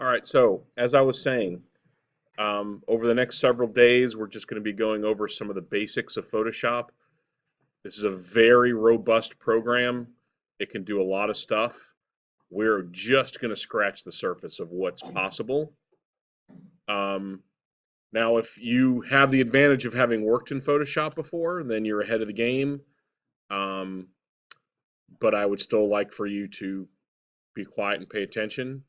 All right, so as I was saying, over the next several days, we're just going to be going over some of the basics of Photoshop. This is a very robust program. It can do a lot of stuff. We're just going to scratch the surface of what's possible. Um, Now, if you have the advantage of having worked in Photoshop before, then you're ahead of the game. Um, but I would still like for you to be quiet and pay attention.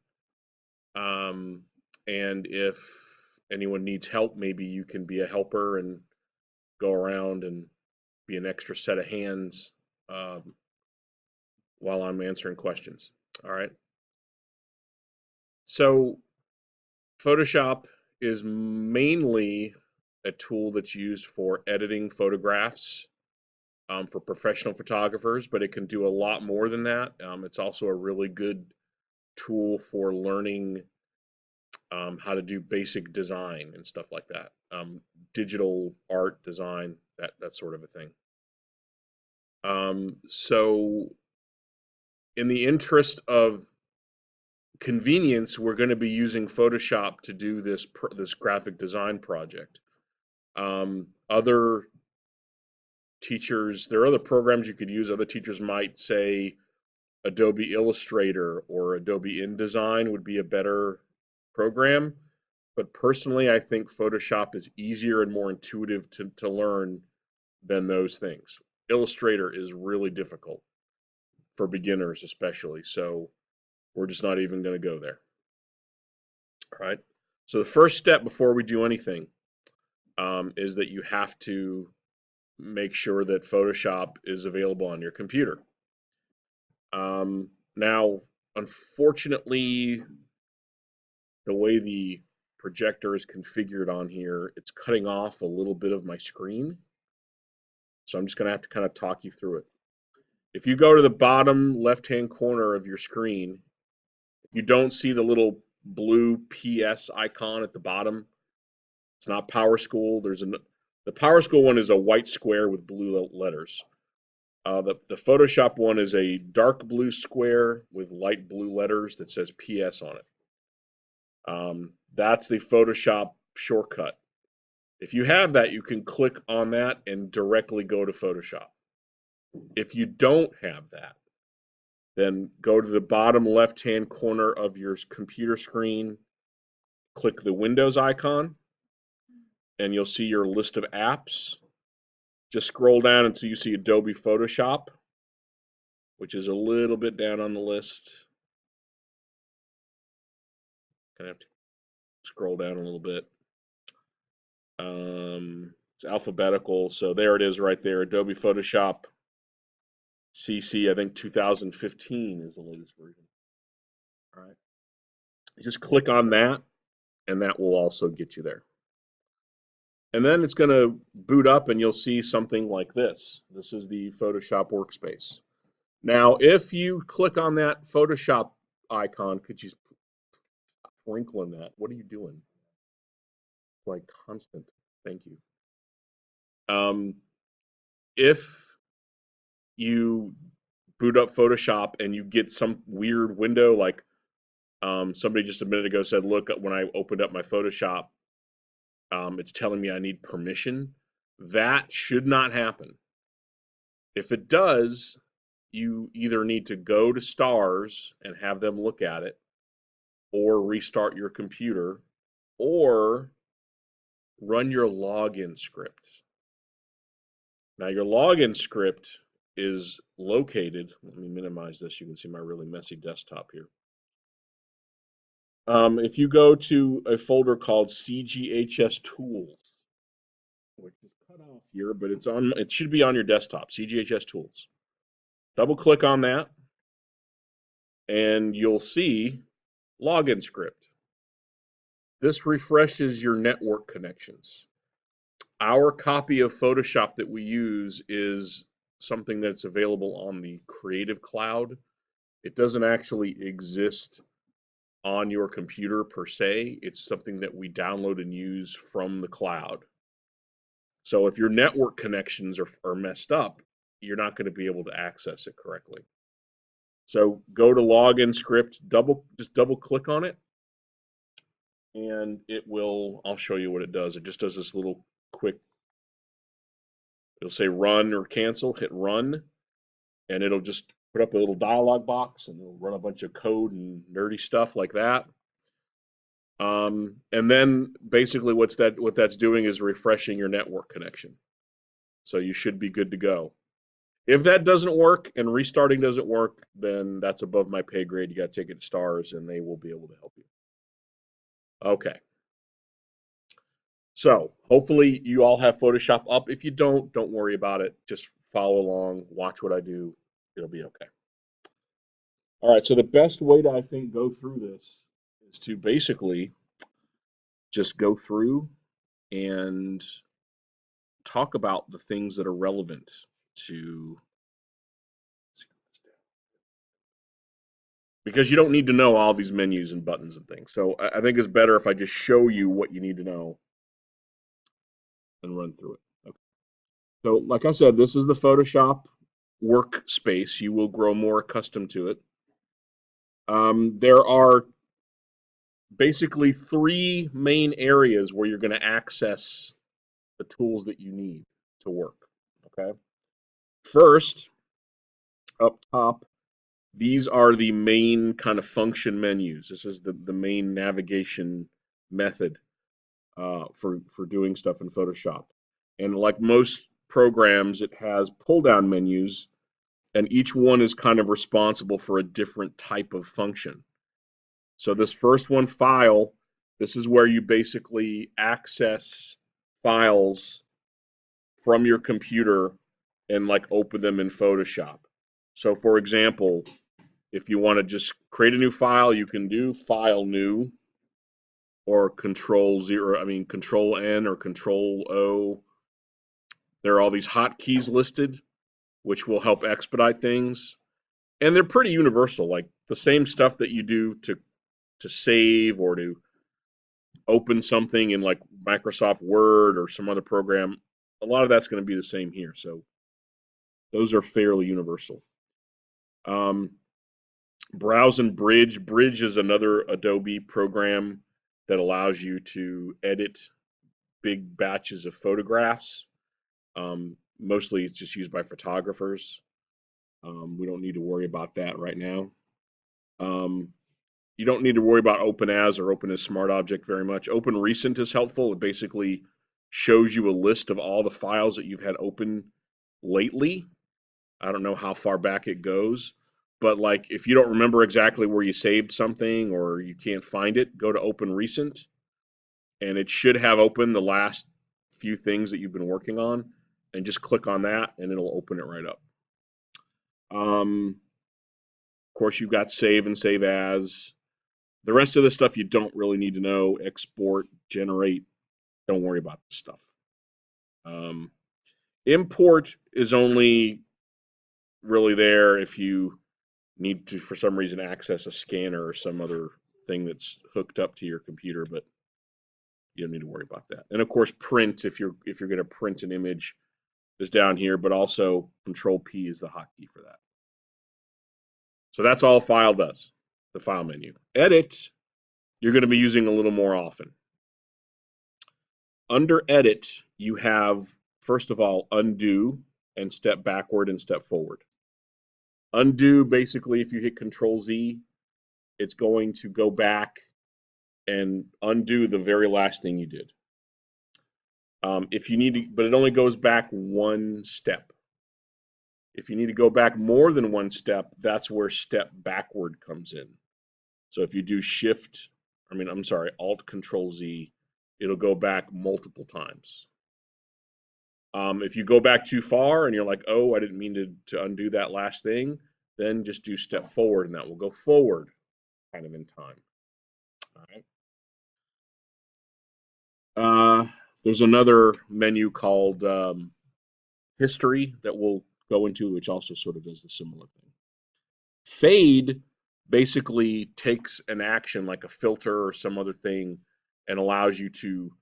Um, and if anyone needs help, maybe you can be a helper and go around and be an extra set of hands um, while I'm answering questions. All right. So, Photoshop is mainly a tool that's used for editing photographs for professional photographers, but it can do a lot more than that. It's also a really good tool for learning how to do basic design and stuff like that. Digital art design, that sort of a thing. So, in the interest of convenience, we're going to be using Photoshop to do this graphic design project. Other teachers, there are other programs you could use. Other teachers might say Adobe Illustrator or Adobe InDesign would be a better program. But personally, I think Photoshop is easier and more intuitive to learn than those things. Illustrator is really difficult for beginners, especially. So we're just not even going to go there. All right. So the first step before we do anything is that you have to make sure that Photoshop is available on your computer. Now, unfortunately, the way the projector is configured on here, it's cutting off a little bit of my screen. So I'm just going to have to kind of talk you through it. If you go to the bottom left-hand corner of your screen, you don't see the little blue PS icon at the bottom. It's not PowerSchool. The PowerSchool one is a white square with blue letters. The Photoshop one is a dark blue square with light blue letters that says PS on it. That's the Photoshop shortcut. If you have that, you can click on that and directly go to Photoshop. If you don't have that, then go to the bottom left-hand corner of your computer screen, click the Windows icon, and you'll see your list of apps. Just scroll down until you see Adobe Photoshop, which is a little bit down on the list. Kind of have to scroll down a little bit. It's alphabetical, so there it is right there. Adobe Photoshop CC, I think 2015 is the latest version. All right. Just click on that, and that will also get you there. And then it's going to boot up, and you'll see something like this. This is the Photoshop workspace. Now, if you click on that Photoshop icon, could you twinkle in that? What are you doing? Like constant. Thank you. If you boot up Photoshop and you get some weird window, like somebody just a minute ago said, look, when I opened up my Photoshop, it's telling me I need permission. That should not happen. If it does, you either need to go to stars and have them look at it, or restart your computer, or run your login script. Now, your login script is located, let me minimize this, you can see my really messy desktop here. If you go to a folder called CGHS Tools, which is cut off here, but it should be on your desktop, CGHS Tools. Double click on that, and you'll see login script. This refreshes your network connections. Our copy of Photoshop that we use is something that's available on the Creative Cloud. It doesn't actually exist on your computer per se. It's something that we download and use from the cloud. So if your network connections are messed up, you're not going to be able to access it correctly. So go to login script, just double click on it, and it will, I'll show you what it does. It just does this little quick, it'll say run or cancel, hit run, and it'll just put up a little dialog box and it'll run a bunch of code and nerdy stuff like that. And then basically what that's doing is refreshing your network connection. So you should be good to go. If that doesn't work and restarting doesn't work, then that's above my pay grade. You got to take it to STARS and they will be able to help you. Okay. So hopefully you all have Photoshop up. If you don't worry about it. Just follow along, watch what I do. It'll be okay. All right, so the best way to, I think, go through this is to basically just go through and talk about the things that are relevant to, because you don't need to know all these menus and buttons and things. So I think it's better if I just show you what you need to know and run through it. Okay. So like I said, this is the Photoshop workspace. You will grow more accustomed to it. There are basically three main areas where you're going to access the tools that you need to work. Okay. First, up top, these are the main kind of function menus. This is the main navigation method for doing stuff in Photoshop. And like most programs, it has pull-down menus, and each one is kind of responsible for a different type of function. So this first one, File, this is where you basically access files from your computer and like open them in Photoshop. So for example, if you want to just create a new file, you can do File New or Control N or Control O. There are all these hotkeys listed, which will help expedite things. And they're pretty universal, like the same stuff that you do to save or to open something in like Microsoft Word or some other program. A lot of that's going to be the same here. So those are fairly universal. Browse and Bridge. Bridge is another Adobe program that allows you to edit big batches of photographs. Mostly it's just used by photographers. We don't need to worry about that right now. You don't need to worry about Open As or Open as Smart Object very much. Open Recent is helpful. It basically shows you a list of all the files that you've had open lately. I don't know how far back it goes, but like if you don't remember exactly where you saved something or you can't find it, go to Open Recent and it should have open the last few things that you've been working on and just click on that and it'll open it right up. Of course, you've got Save and Save As. The rest of the stuff you don't really need to know. Export, generate, don't worry about this stuff. Import is only really there if you need to, for some reason, access a scanner or some other thing that's hooked up to your computer, but you don't need to worry about that. And of course, print, if you're going to print an image, is down here, but also Control P is the hotkey for that. So that's all File does, the File menu. Edit, you're going to be using a little more often. Under Edit, you have, first of all, Undo and Step Backward and Step Forward. Undo, basically, if you hit Control Z, it's going to go back and undo the very last thing you did. If you need to, but it only goes back one step. If you need to go back more than one step, that's where Step Backward comes in. So if you do Alt Control Z, it'll go back multiple times. If you go back too far and you're like, oh, I didn't mean to undo that last thing, then just do Step Forward and that will go forward kind of in time. All right. There's another menu called History that we'll go into, which also sort of does the similar thing. Fade basically takes an action like a filter or some other thing and allows you to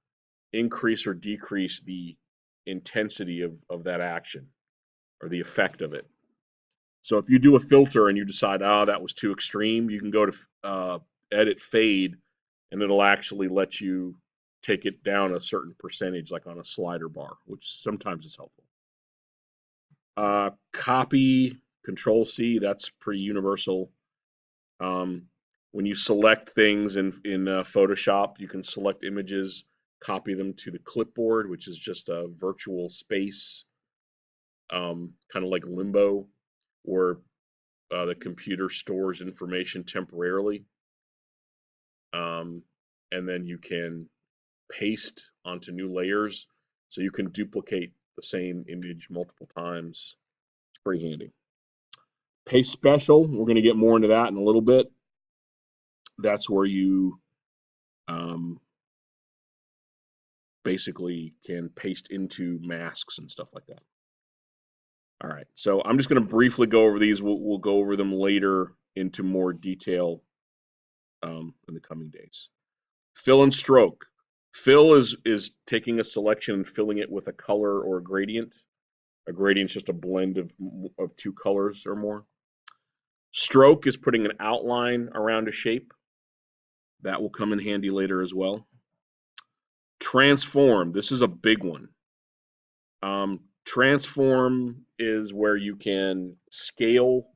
increase or decrease the intensity of that action or the effect of it. So if you do a filter and you decide, oh, that was too extreme, you can go to Edit Fade and it'll actually let you take it down a certain percentage, like on a slider bar, which sometimes is helpful. Copy, Control C, that's pretty universal. When you select things in Photoshop, you can select images, copy them to the clipboard, which is just a virtual space, kind of like Limbo, where the computer stores information temporarily. And then you can paste onto new layers, so you can duplicate the same image multiple times. It's pretty handy. Paste special, we're going to get more into that in a little bit. That's where you basically can paste into masks and stuff like that. All right, so I'm just going to briefly go over these. We'll go over them later into more detail in the coming days. Fill and stroke. Fill is taking a selection and filling it with a color or a gradient. A gradient is just a blend of two colors or more. Stroke is putting an outline around a shape. That will come in handy later as well. Transform, this is a big one. Transform is where you can scale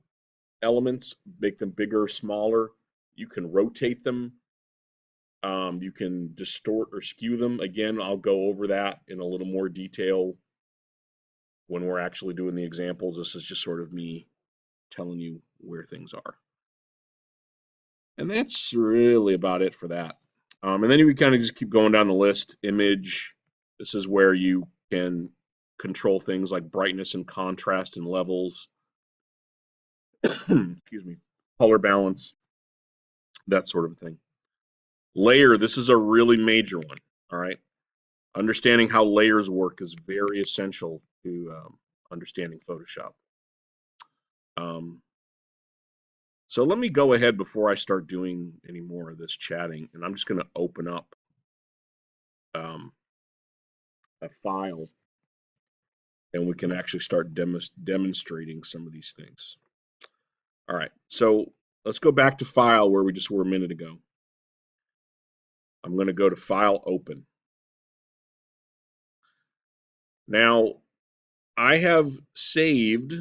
elements, make them bigger or smaller. You can rotate them. You can distort or skew them. Again, I'll go over that in a little more detail when we're actually doing the examples. This is just sort of me telling you where things are. And that's really about it for that. And then we kind of just keep going down the list. Image, this is where you can control things like brightness and contrast and levels. Excuse me, color balance, that sort of thing. Layer, this is a really major one, all right? Understanding how layers work is very essential to understanding Photoshop. So let me go ahead before I start doing any more of this chatting, and I'm just going to open up a file, and we can actually start demonstrating some of these things. All right, so let's go back to File where we just were a minute ago. I'm going to go to File, Open. Now, I have saved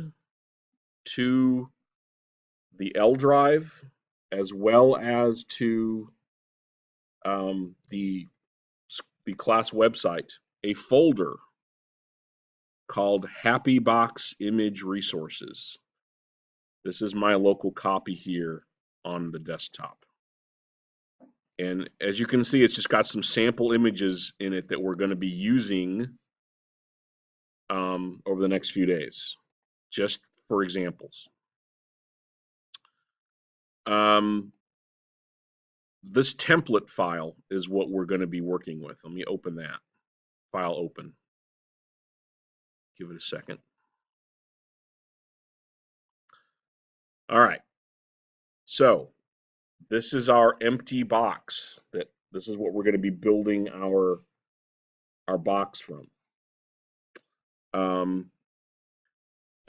to the L drive as well as to the class website a folder called Happy Box Image Resources. This is my local copy here on the desktop. And as you can see, it's just got some sample images in it that we're going to be using over the next few days, just for examples. This template file is what we're going to be working with. Let me open that. File open. Give it a second. All right. So this is our empty box. This is what we're going to be building our box from.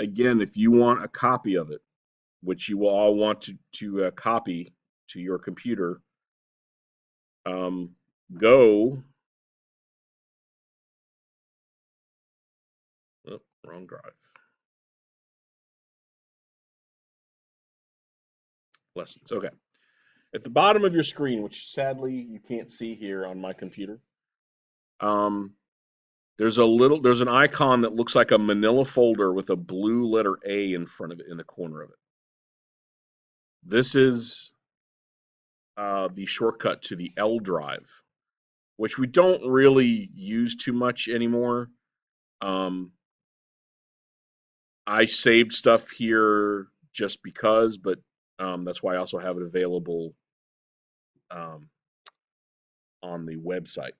Again, if you want a copy of it, which you will all want to copy to your computer, go. Oh, wrong drive. Lessons. Okay. At the bottom of your screen, which sadly you can't see here on my computer, there's an icon that looks like a manila folder with a blue letter A in front of it, in the corner of it. This is the shortcut to the L drive, which we don't really use too much anymore. I saved stuff here just because, but that's why I also have it available on the website.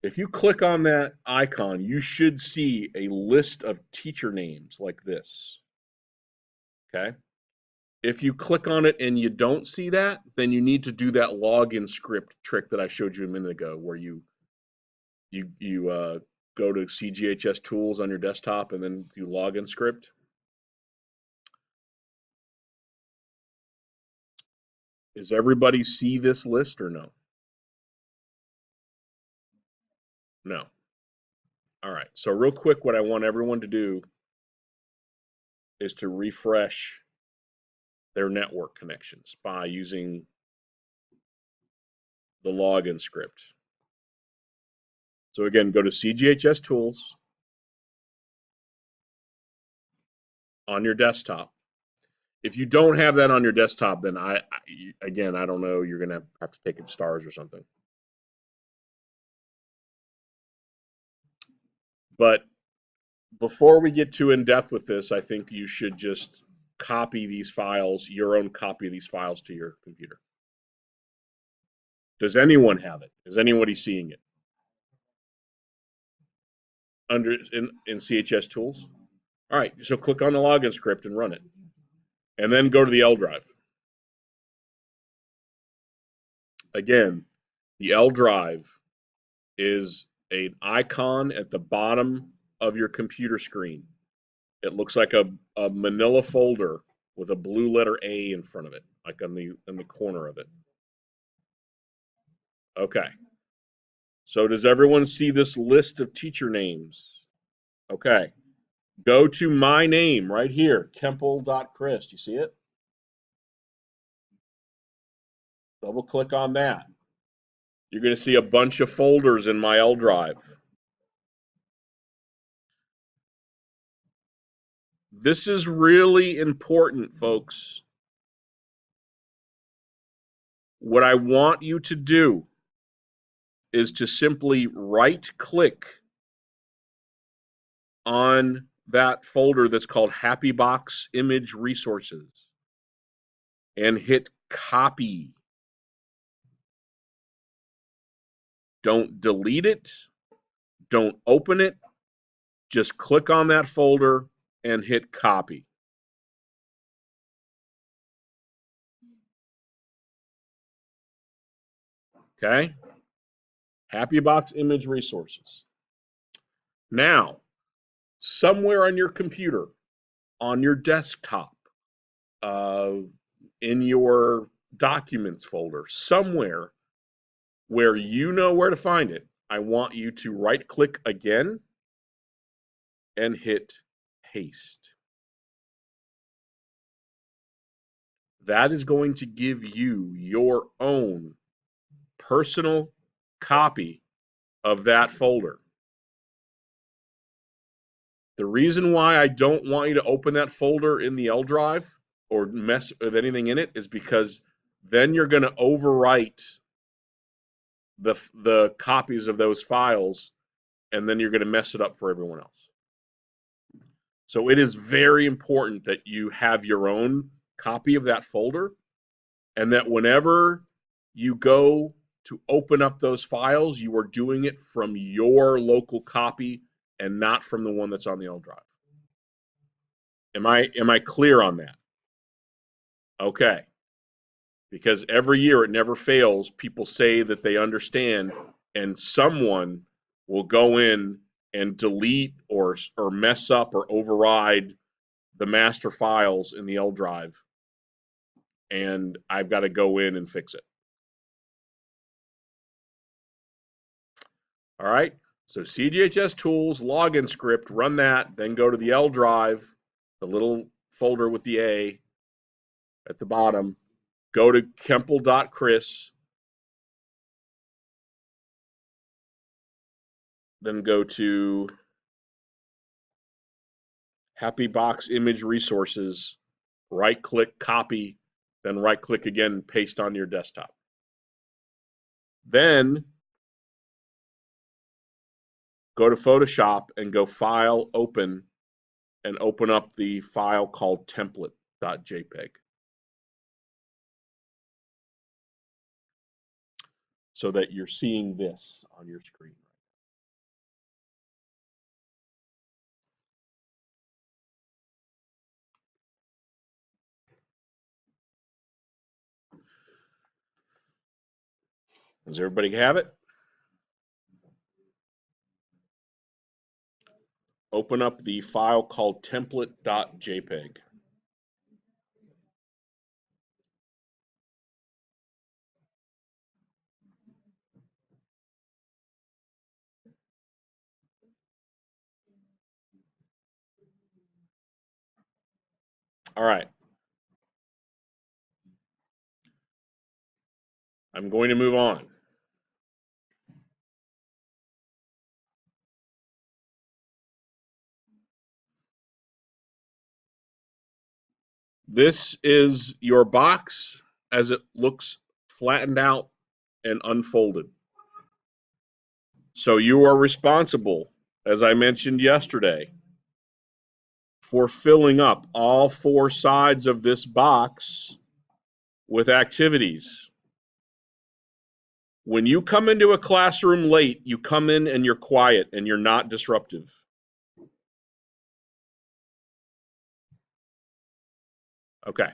If you click on that icon, you should see a list of teacher names like this. Okay? If you click on it and you don't see that, then you need to do that login script trick that I showed you a minute ago, where you go to CGHS tools on your desktop and then do login script. Does everybody see this list or no? No. All right. So real quick, what I want everyone to do is to refresh their network connections by using the login script. So again, go to CGHS Tools on your desktop. If you don't have that on your desktop, then again, I don't know, you're gonna have to take it to stars or something. But before we get too in depth with this, I think you should just copy these files, your own copy of these files to your computer. Does anyone have it? Is anybody seeing it? In CHS Tools? All right, so click on the login script and run it. And then go to the L drive. Again, the L drive is an icon at the bottom of your computer screen. It looks like a manila folder with a blue letter A in front of it, like in the corner of it. Okay. So does everyone see this list of teacher names? Okay. Go to my name right here, Kemple.Chris. Do you see it? Double click on that. You're going to see a bunch of folders in my L drive. This is really important, folks. What I want you to do is to simply right-click on that folder that's called HappyBox Image Resources and hit copy. Don't delete it. Don't open it. Just click on that folder and hit copy. Okay? HappyBox Image Resources. Now, somewhere on your computer, on your desktop, in your documents folder, somewhere where you know where to find it, I want you to right click again and hit paste. That is going to give you your own personal copy of that folder. The reason why I don't want you to open that folder in the L drive or mess with anything in it is because then you're going to overwrite the copies of those files, and then you're going to mess it up for everyone else. So it is very important that you have your own copy of that folder, and that whenever you go to open up those files, you are doing it from your local copy and not from the one that's on the L drive. Am I clear on that? Okay. Because every year it never fails, people say that they understand, and someone will go in and delete or mess up or override the master files in the L drive, and I've got to go in and fix it. All right, so CGHS Tools, login script, run that, then go to the L drive, the little folder with the A at the bottom, go to Kemple.Chris, then go to HappyBox Image Resources, right click, copy, then right click again, paste on your desktop. Then go to Photoshop and go File, Open, and open up the file called template.jpg. So that you're seeing this on your screen. Does everybody have it? Open up the file called template.jpg. All right. I'm going to move on. This is your box as it looks flattened out and unfolded. So you are responsible, as I mentioned yesterday, for filling up all four sides of this box with activities. When you come into a classroom late, you come in and you're quiet and you're not disruptive. Okay.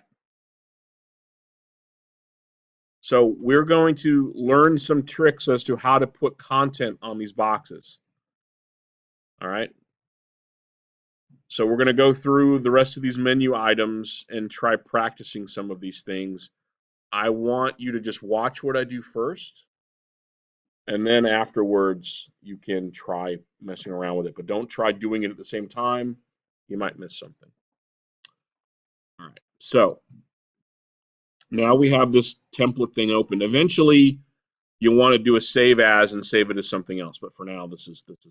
So we're going to learn some tricks as to how to put content on these boxes. All right. So we're going to go through the rest of these menu items and try practicing some of these things. I want you to just watch what I do first. And then afterwards, you can try messing around with it. But don't try doing it at the same time. You might miss something. All right. So now we have this template thing open. Eventually, you'll want to do a save as and save it as something else. But for now, this is okay.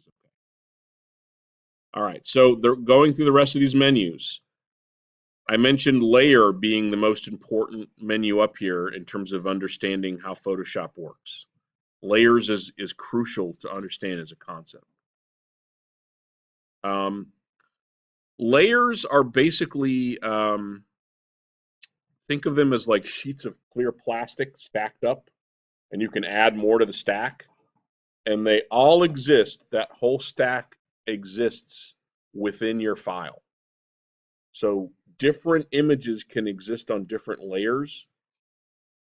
All right. So they're going through the rest of these menus. I mentioned layer being the most important menu up here in terms of understanding how Photoshop works. Layers is crucial to understand as a concept. Layers are basically, think of them as like sheets of clear plastic stacked up, and you can add more to the stack. And they all exist, that whole stack exists within your file. So different images can exist on different layers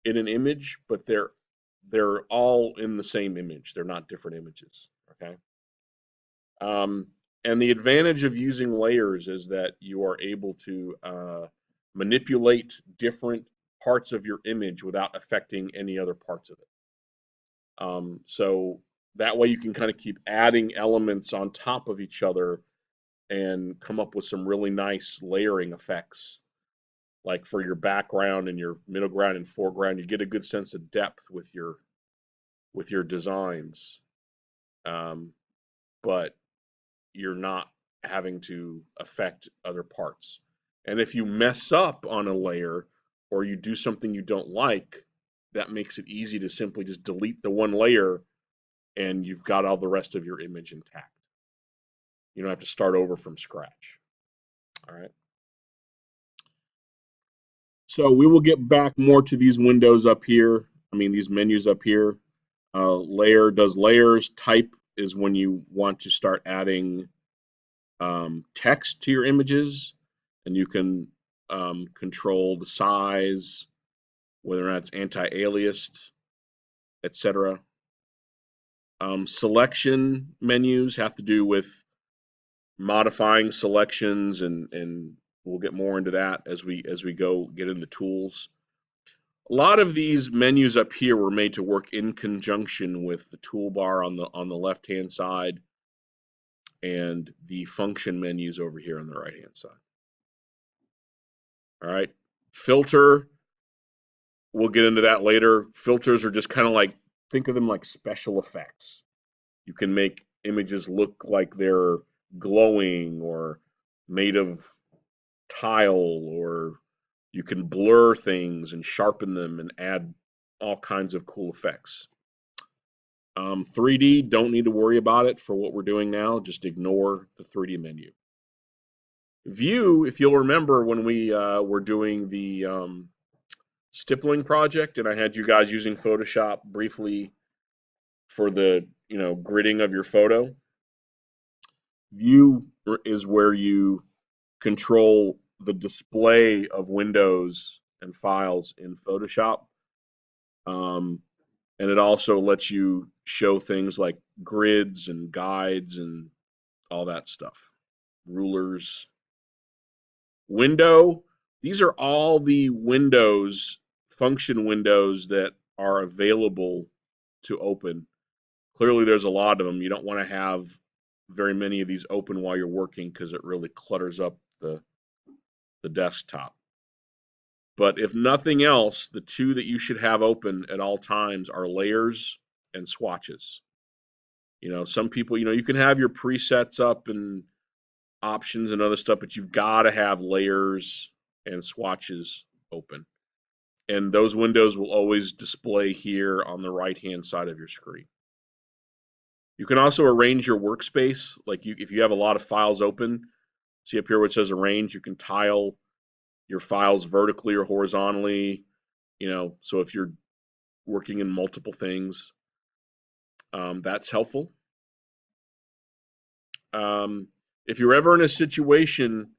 in an image, but they're all in the same image. They're not different images. Okay. And the advantage of using layers is that you are able to manipulate different parts of your image without affecting any other parts of it. So that way you can kind of keep adding elements on top of each other and come up with some really nice layering effects. Like for your background and your middle ground and foreground, you get a good sense of depth with your designs, but you're not having to affect other parts. And if you mess up on a layer or you do something you don't like, that makes it easy to simply just delete the one layer and you've got all the rest of your image intact. You don't have to start over from scratch. All right. So we will get back more to these windows up here. I mean, these menus up here. Layer does layers. Type is when you want to start adding text to your images, and you can control the size, whether or not it's anti-aliased, etc. Selection menus have to do with modifying selections, and we'll get more into that as we go get into tools. A lot of these menus up here were made to work in conjunction with the toolbar on the left-hand side and the function menus over here on the right-hand side. All right. Filter, we'll get into that later. Filters are just kind of like, think of them like special effects. You can make images look like they're glowing or made of tile, or you can blur things and sharpen them and add all kinds of cool effects. 3D, don't need to worry about it for what we're doing now. Just ignore the 3D menu. View, if you'll remember when we were doing the stippling project and I had you guys using Photoshop briefly for the gridding of your photo. View is where you control the display of windows and files in Photoshop. And it also lets you show things like grids and guides and all that stuff. Rulers. Window, these are all the windows, function windows that are available to open. Clearly there's a lot of them. You don't want to have very many of these open while you're working because it really clutters up the the desktop. But if nothing else, the two that you should have open at all times are layers and swatches. Some people, you can have your presets up and options and other stuff, but you've got to have layers and swatches open. And those windows will always display here on the right-hand side of your screen. You can also arrange your workspace. Like if you have a lot of files open, see up here where it says arrange, you can tile your files vertically or horizontally, so if you're working in multiple things, that's helpful. If you're ever in a situation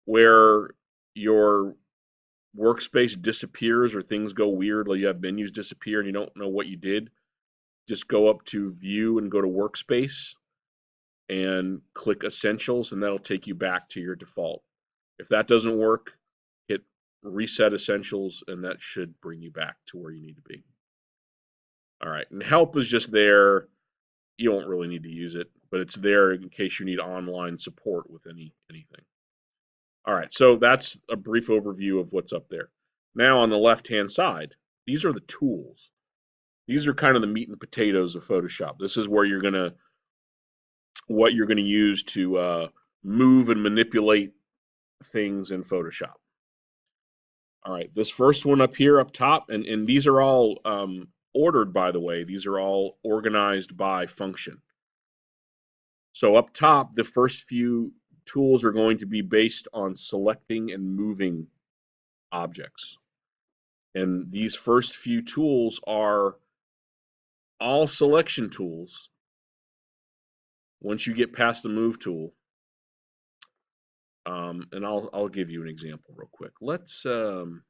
where your workspace disappears or things go weird, like you have menus disappear and you don't know what you did, just go up to View and go to Workspace and click Essentials, and that'll take you back to your default. If that doesn't work, hit Reset Essentials, and that should bring you back to where you need to be. All right, and Help is just there. You don't really need to use it, but it's there in case you need online support with anything. All right, so that's a brief overview of what's up there. Now on the left-hand side, these are the tools. These are kind of the meat and potatoes of Photoshop. This is where what you're gonna use to move and manipulate things in Photoshop. All right, this first one up here up top, and these are all ordered, by the way. These are all organized by function. So up top, the first few tools are going to be based on selecting and moving objects. And these first few tools are all selection tools. Once you get past the move tool, and I'll give you an example real quick. I'm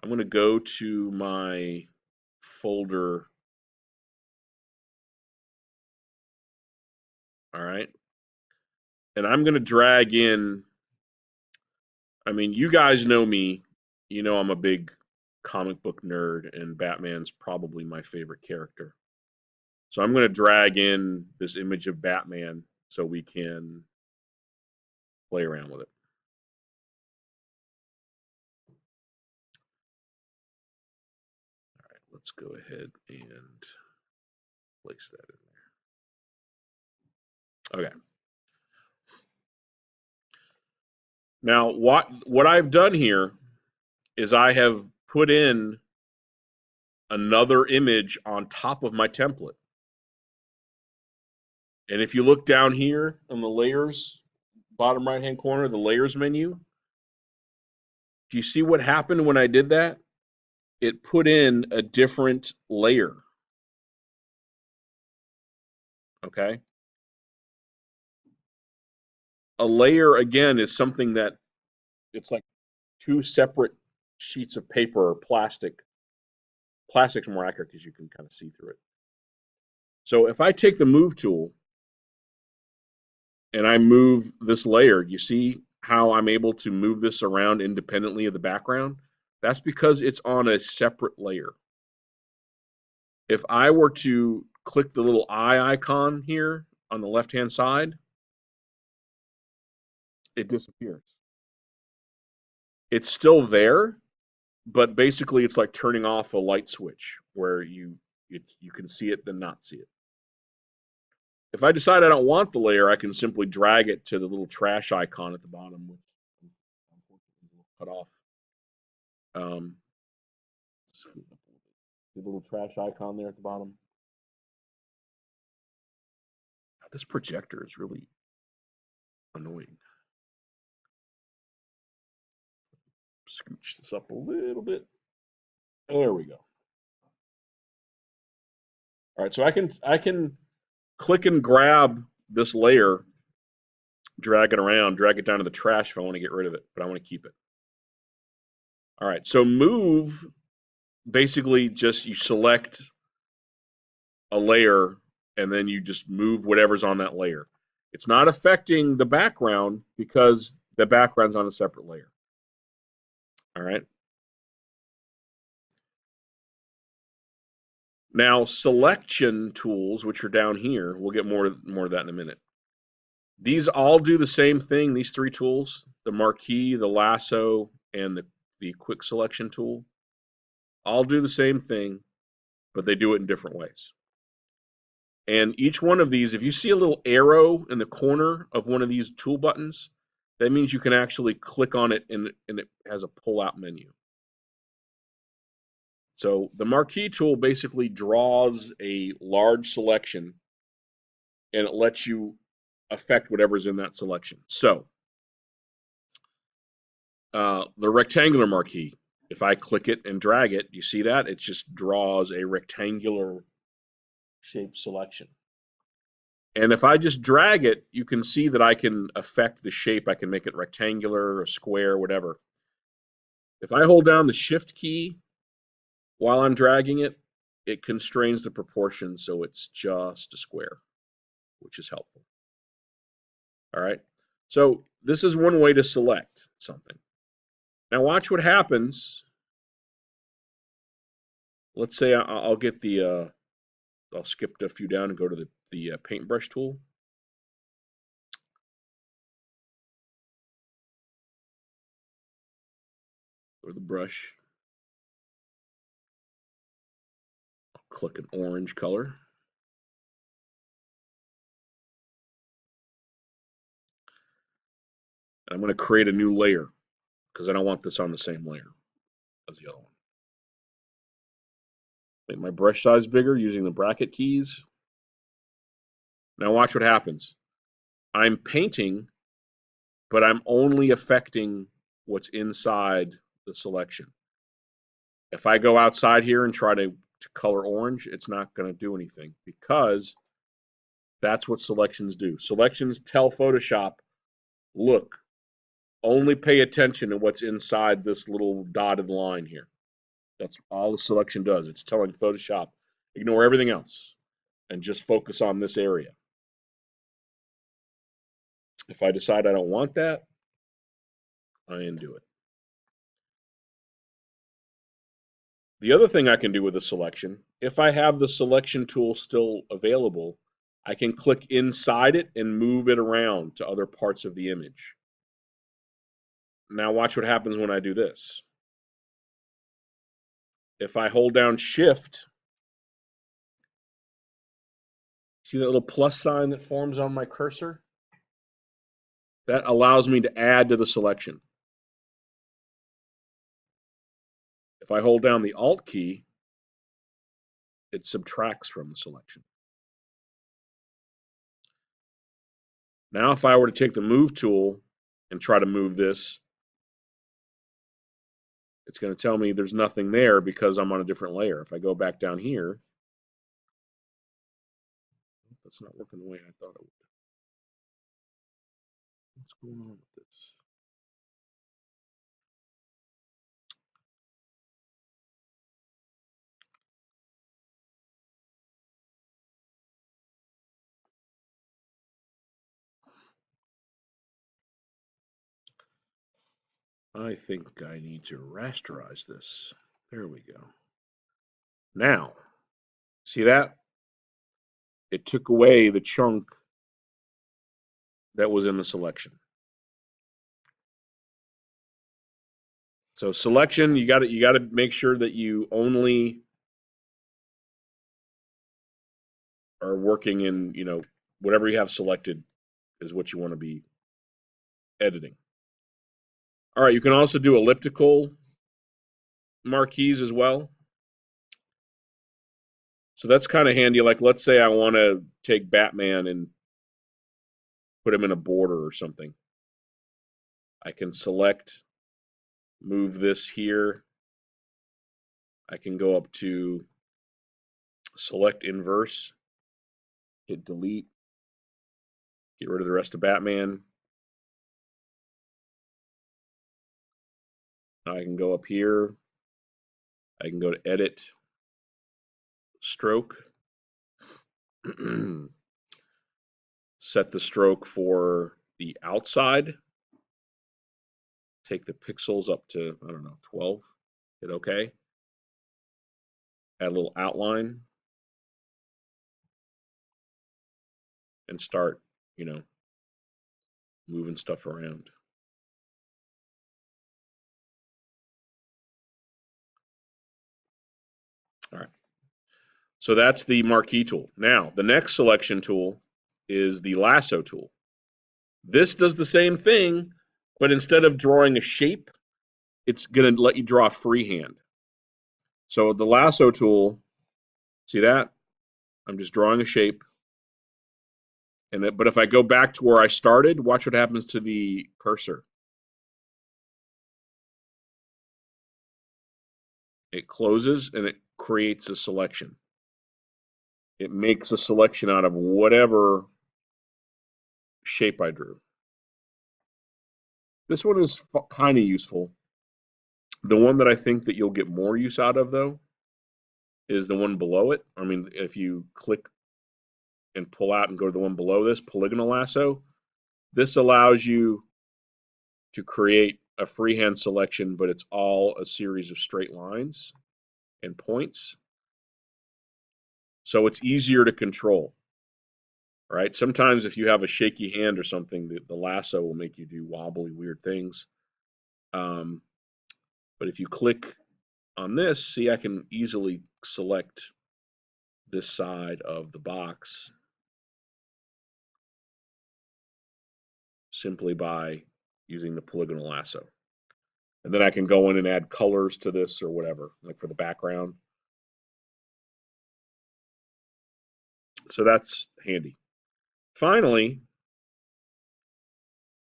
going to go to my folder. All right. And I'm going to drag in, you guys know me. I'm a big comic book nerd, and Batman's probably my favorite character. So I'm going to drag in this image of Batman so we can play around with it. All right, let's go ahead and place that in there. Okay. Now, what I've done here is I have put in another image on top of my template. And if you look down here on the layers, bottom right-hand corner, the layers menu, do you see what happened when I did that? It put in a different layer. Okay. A layer, again, is something that it's like two separate sheets of paper or plastic. Plastic's more accurate because you can kind of see through it. So if I take the move tool and I move this layer, you see how I'm able to move this around independently of the background? That's because it's on a separate layer. If I were to click the little eye icon here on the left-hand side, it disappears. It's still there, but basically it's like turning off a light switch where you can see it then not see it. If I decide I don't want the layer, I can simply drag it to the little trash icon at the bottom, which unfortunately will cut off. The little trash icon there at the bottom. This projector is really annoying. Scooch this up a little bit. There we go. All right, so I can click and grab this layer, drag it around, drag it down to the trash if I want to get rid of it, but I want to keep it. All right, so move, basically just you select a layer and then you just move whatever's on that layer. It's not affecting the background because the background's on a separate layer. All right. Now, selection tools, which are down here, we'll get more of that in a minute. These all do the same thing, these three tools, the marquee, the lasso, and the quick selection tool, all do the same thing, but they do it in different ways. And each one of these, if you see a little arrow in the corner of one of these tool buttons, that means you can actually click on it and it has a pull-out menu. So the marquee tool basically draws a large selection and it lets you affect whatever's in that selection. So the rectangular marquee, if I click it and drag it, you see that? It just draws a rectangular shaped selection. And if I just drag it, you can see that I can affect the shape. I can make it rectangular or square, whatever. If I hold down the Shift key while I'm dragging it, it constrains the proportion so it's just a square, which is helpful. All right. So this is one way to select something. Now watch what happens. Let's say I'll get the, I'll skip a few down and go to the paintbrush tool. Or the brush. I'll click an orange color. And I'm going to create a new layer because I don't want this on the same layer as the other one. Make my brush size bigger using the bracket keys. Now watch what happens. I'm painting, but I'm only affecting what's inside the selection. If I go outside here and try to color orange, it's not going to do anything because that's what selections do. Selections tell Photoshop, look, only pay attention to what's inside this little dotted line here. That's all the selection does. It's telling Photoshop, ignore everything else and just focus on this area. If I decide I don't want that, I undo it. The other thing I can do with the selection, if I have the selection tool still available, I can click inside it and move it around to other parts of the image. Now watch what happens when I do this. If I hold down Shift, see that little plus sign that forms on my cursor? That allows me to add to the selection. If I hold down the Alt key, it subtracts from the selection. Now if I were to take the Move tool and try to move this, it's going to tell me there's nothing there because I'm on a different layer. If I go back down here, that's not working the way I thought it would. What's going on with this? I think I need to rasterize this. There we go. Now, see that? It took away the chunk that was in the selection. So selection, you got to make sure that you only are working in, whatever you have selected is what you want to be editing. All right, you can also do elliptical marquees as well. So that's kind of handy. Like, let's say I want to take Batman and put him in a border or something. I can select, move this here. I can go up to select inverse, hit delete, get rid of the rest of Batman. I can go up here. I can go to edit, stroke. Set the stroke for the outside. Take the pixels up to, I don't know, 12. Hit OK. Add a little outline. And start, moving stuff around. All right. So that's the marquee tool. Now, the next selection tool is the lasso tool. This does the same thing, but instead of drawing a shape, it's going to let you draw freehand. So the lasso tool, see that? I'm just drawing a shape. But if I go back to where I started, watch what happens to the cursor. It closes and it creates a selection. It makes a selection out of whatever shape I drew. This one is kind of useful. The one that I think that you'll get more use out of, though, is the one below it. I mean, if you click and pull out and go to the one below this, polygonal lasso, this allows you to create a freehand selection, but it's all a series of straight lines and points. So it's easier to control, right? Sometimes if you have a shaky hand or something, the lasso will make you do wobbly, weird things. But if you click on this, see, I can easily select this side of the box simply by using the polygonal lasso. And then I can go in and add colors to this or whatever, like for the background. So that's handy. Finally,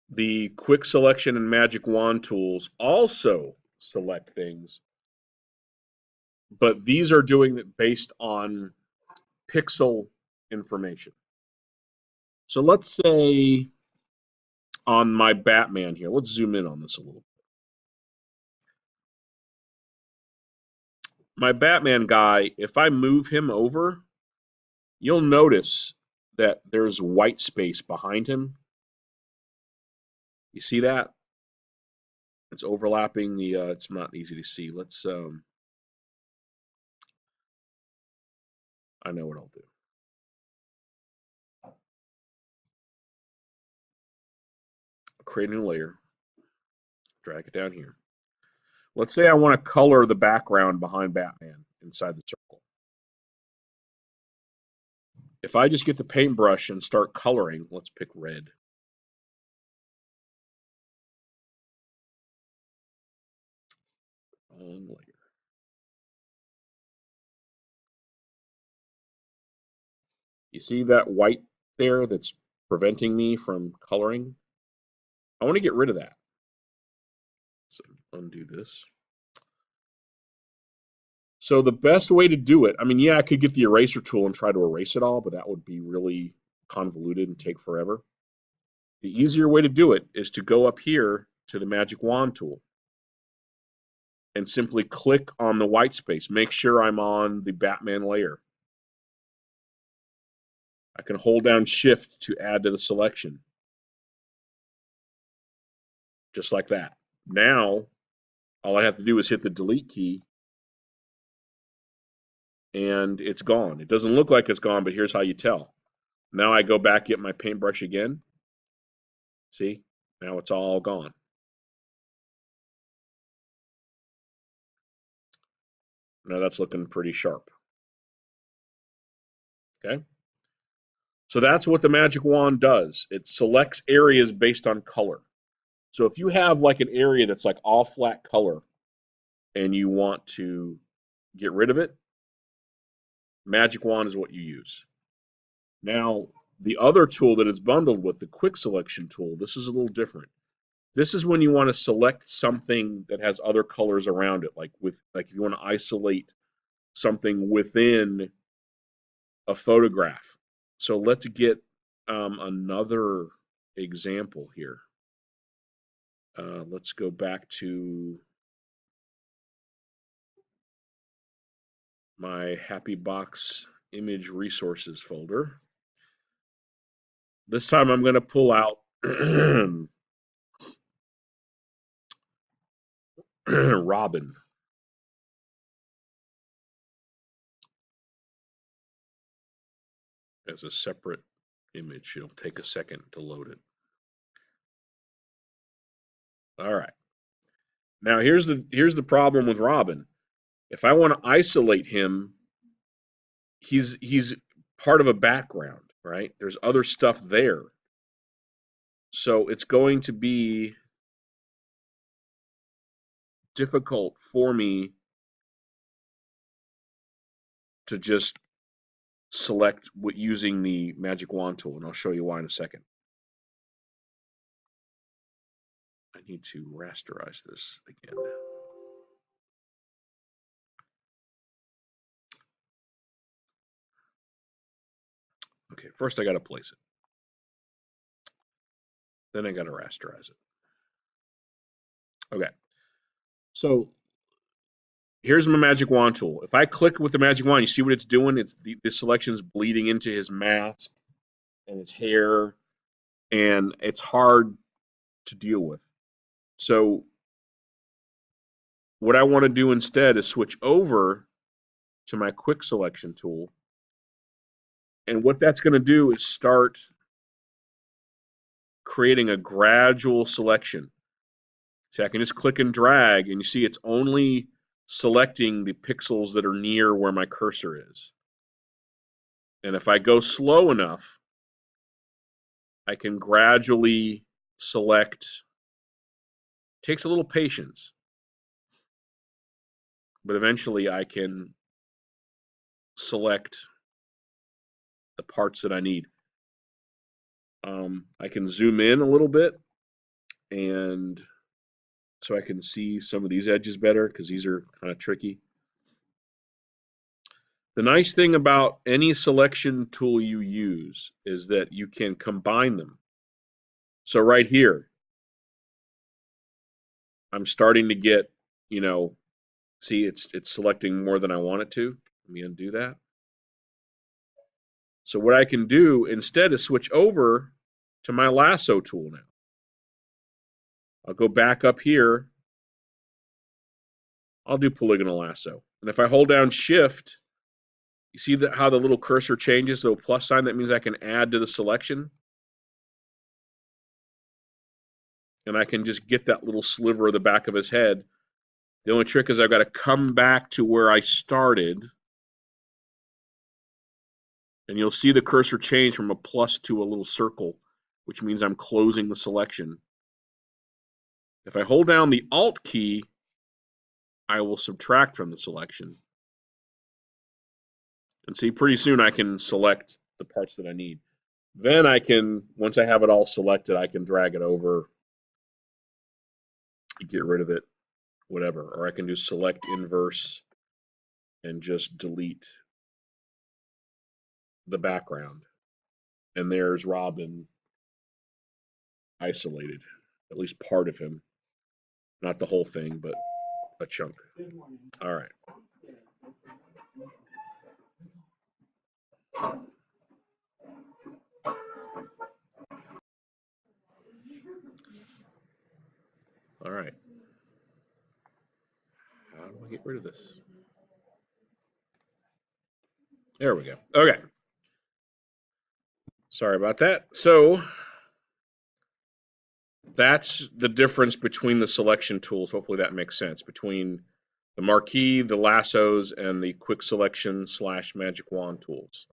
the quick selection and magic wand tools also select things, but these are doing it based on pixel information. So let's say on my Batman here, let's zoom in on this a little. My Batman guy, if I move him over, you'll notice that there's white space behind him. You see that? It's overlapping the, it's not easy to see. Let's, I know what I'll do. I'll create a new layer, drag it down here. Let's say I want to color the background behind Batman inside the circle. If I just get the paintbrush and start coloring, let's pick red. Layer. You see that white there that's preventing me from coloring? I want to get rid of that. So undo this. So the best way to do it, I mean, yeah, I could get the eraser tool and try to erase it all, but that would be really convoluted and take forever. The easier way to do it is to go up here to the magic wand tool and simply click on the white space. Make sure I'm on the Batman layer. I can hold down Shift to add to the selection. Just like that. Now, all I have to do is hit the delete key and it's gone. It doesn't look like it's gone, but here's how you tell. Now I go back, get my paintbrush again. See, now it's all gone. Now that's looking pretty sharp. Okay. So that's what the magic wand does. It selects areas based on color. So if you have like an area that's like all flat color and you want to get rid of it, magic wand is what you use. Now, the other tool that is bundled with the quick selection tool, this is a little different. This is when you want to select something that has other colors around it, like if you want to isolate something within a photograph. So let's get another example here. Let's go back to my Happy Box image resources folder. This time I'm going to pull out Robin. As a separate image. It'll take a second to load it. All right. Now here's the problem with Robin. If I want to isolate him, he's part of a background, right? There's other stuff there. So it's going to be difficult for me to just select using the magic wand tool, and I'll show you why in a second. I need to rasterize this again. Okay, first I got to place it. Then I got to rasterize it. Okay. So here's my magic wand tool. If I click with the magic wand, you see what it's doing? It's the selection's bleeding into his mask and his hair, and it's hard to deal with. So what I want to do instead is switch over to my quick selection tool. And what that's going to do is start creating a gradual selection. So I can just click and drag, and you see it's only selecting the pixels that are near where my cursor is. And if I go slow enough, I can gradually select. It takes a little patience, but eventually I can select the parts that I need. I can zoom in a little bit, and so I can see some of these edges better because these are kind of tricky. The nice thing about any selection tool you use is that you can combine them. So right here, I'm starting to get, see it's selecting more than I want it to. Let me undo that. So what I can do instead is switch over to my lasso tool now. I'll go back up here. I'll do polygonal lasso. And if I hold down Shift, you see how the little cursor changes to a plus sign? That means I can add to the selection. And I can just get that little sliver of the back of his head. The only trick is I've got to come back to where I started. And you'll see the cursor change from a plus to a little circle, which means I'm closing the selection. If I hold down the Alt key, I will subtract from the selection. And see, pretty soon I can select the parts that I need. Then I can, once I have it all selected, I can drag it over, get rid of it, whatever. Or I can do select inverse and just delete the background. And there's Robin isolated, at least part of him. Not the whole thing, but a chunk. All right. All right. How do I get rid of this? There we go. Okay. Sorry about that. So that's the difference between the selection tools. Hopefully that makes sense. Between the marquee, the lassos, and the quick selection / magic wand tools.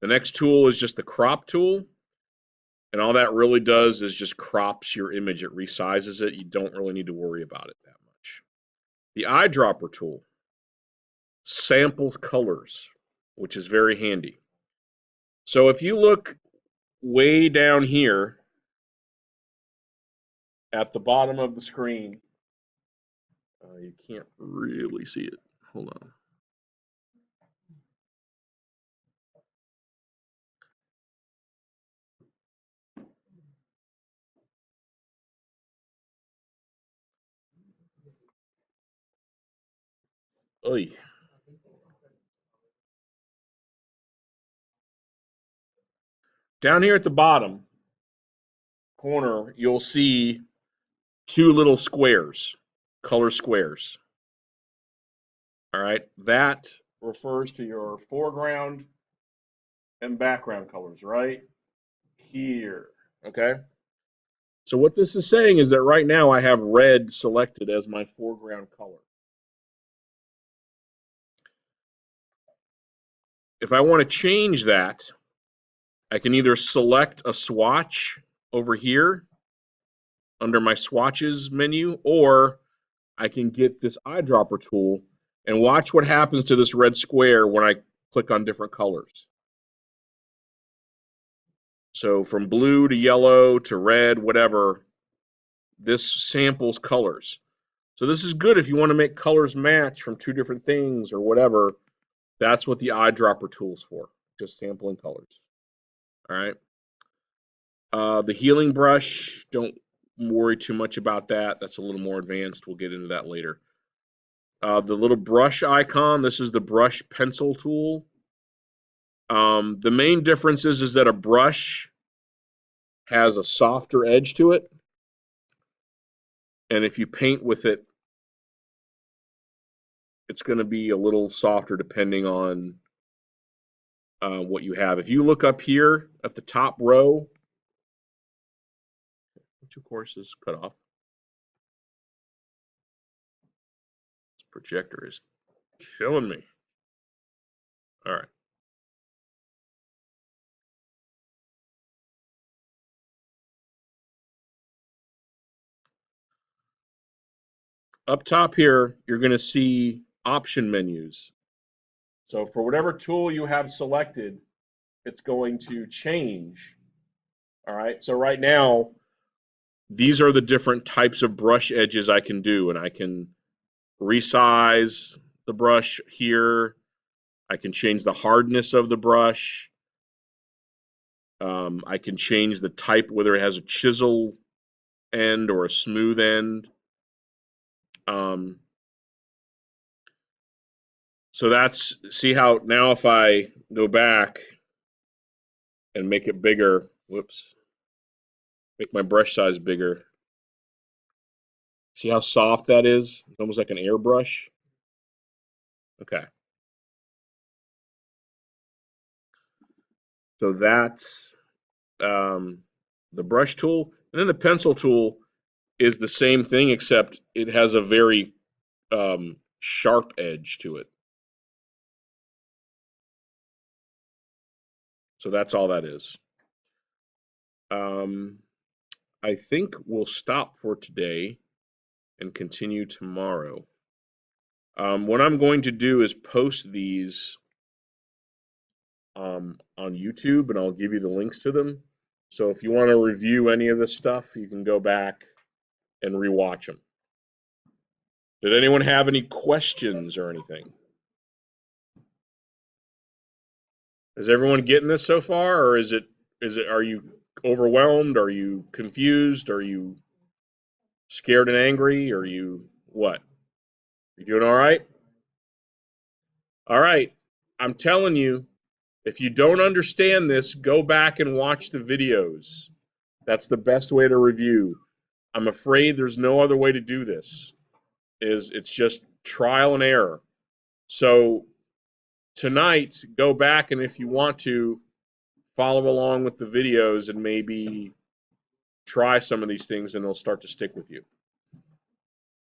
The next tool is just the crop tool. And all that really does is just crops your image. It resizes it. You don't really need to worry about it that much. The eyedropper tool samples colors, which is very handy. So if you look way down here at the bottom of the screen, you can't really see it. Hold on. Oy. Down here at the bottom corner, you'll see two little squares, color squares. All right, that refers to your foreground and background colors right here, okay? So what this is saying is that right now I have red selected as my foreground color. If I want to change that, I can either select a swatch over here under my swatches menu, or I can get this eyedropper tool and watch what happens to this red square when I click on different colors. So from blue to yellow to red, whatever, this samples colors. So this is good if you want to make colors match from two different things or whatever. That's what the eyedropper tool's for, just sampling colors. All right. The healing brush, don't worry too much about that. That's a little more advanced. We'll get into that later. The little brush icon, this is the brush pencil tool. The main difference is that a brush has a softer edge to it. And if you paint with it, it's going to be a little softer depending on what you have. If you look up here at the top row, which of course is cut off. This projector is killing me. All right. Up top here, you're going to see option menus. So for whatever tool you have selected, it's going to change. All right. So right now, these are the different types of brush edges I can do, and I can resize the brush here. I can change the hardness of the brush. I can change the type, whether it has a chisel end or a smooth end. So that's, see how now if I go back and make it bigger, whoops, make my brush size bigger. See how soft that is? It's almost like an airbrush. Okay. So that's the brush tool. And then the pencil tool is the same thing, except it has a very sharp edge to it. So that's all that is. I think we'll stop for today and continue tomorrow. What I'm going to do is post these on YouTube, and I'll give you the links to them. So if you want to review any of this stuff, you can go back and rewatch them. Did anyone have any questions or anything? Is everyone getting this so far, or are you overwhelmed? Are you confused? Are you scared and angry? Are you what? You doing all right? All right. I'm telling you, if you don't understand this, go back and watch the videos. That's the best way to review. I'm afraid there's no other way to do this. It's just trial and error. So tonight, go back, and if you want to, follow along with the videos and maybe try some of these things, and they'll start to stick with you.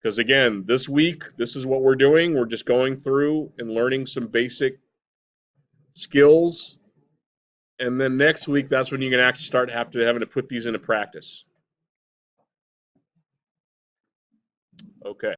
Because again, this week, this is what we're doing. We're just going through and learning some basic skills. And then next week, that's when you can actually start having to put these into practice. Okay.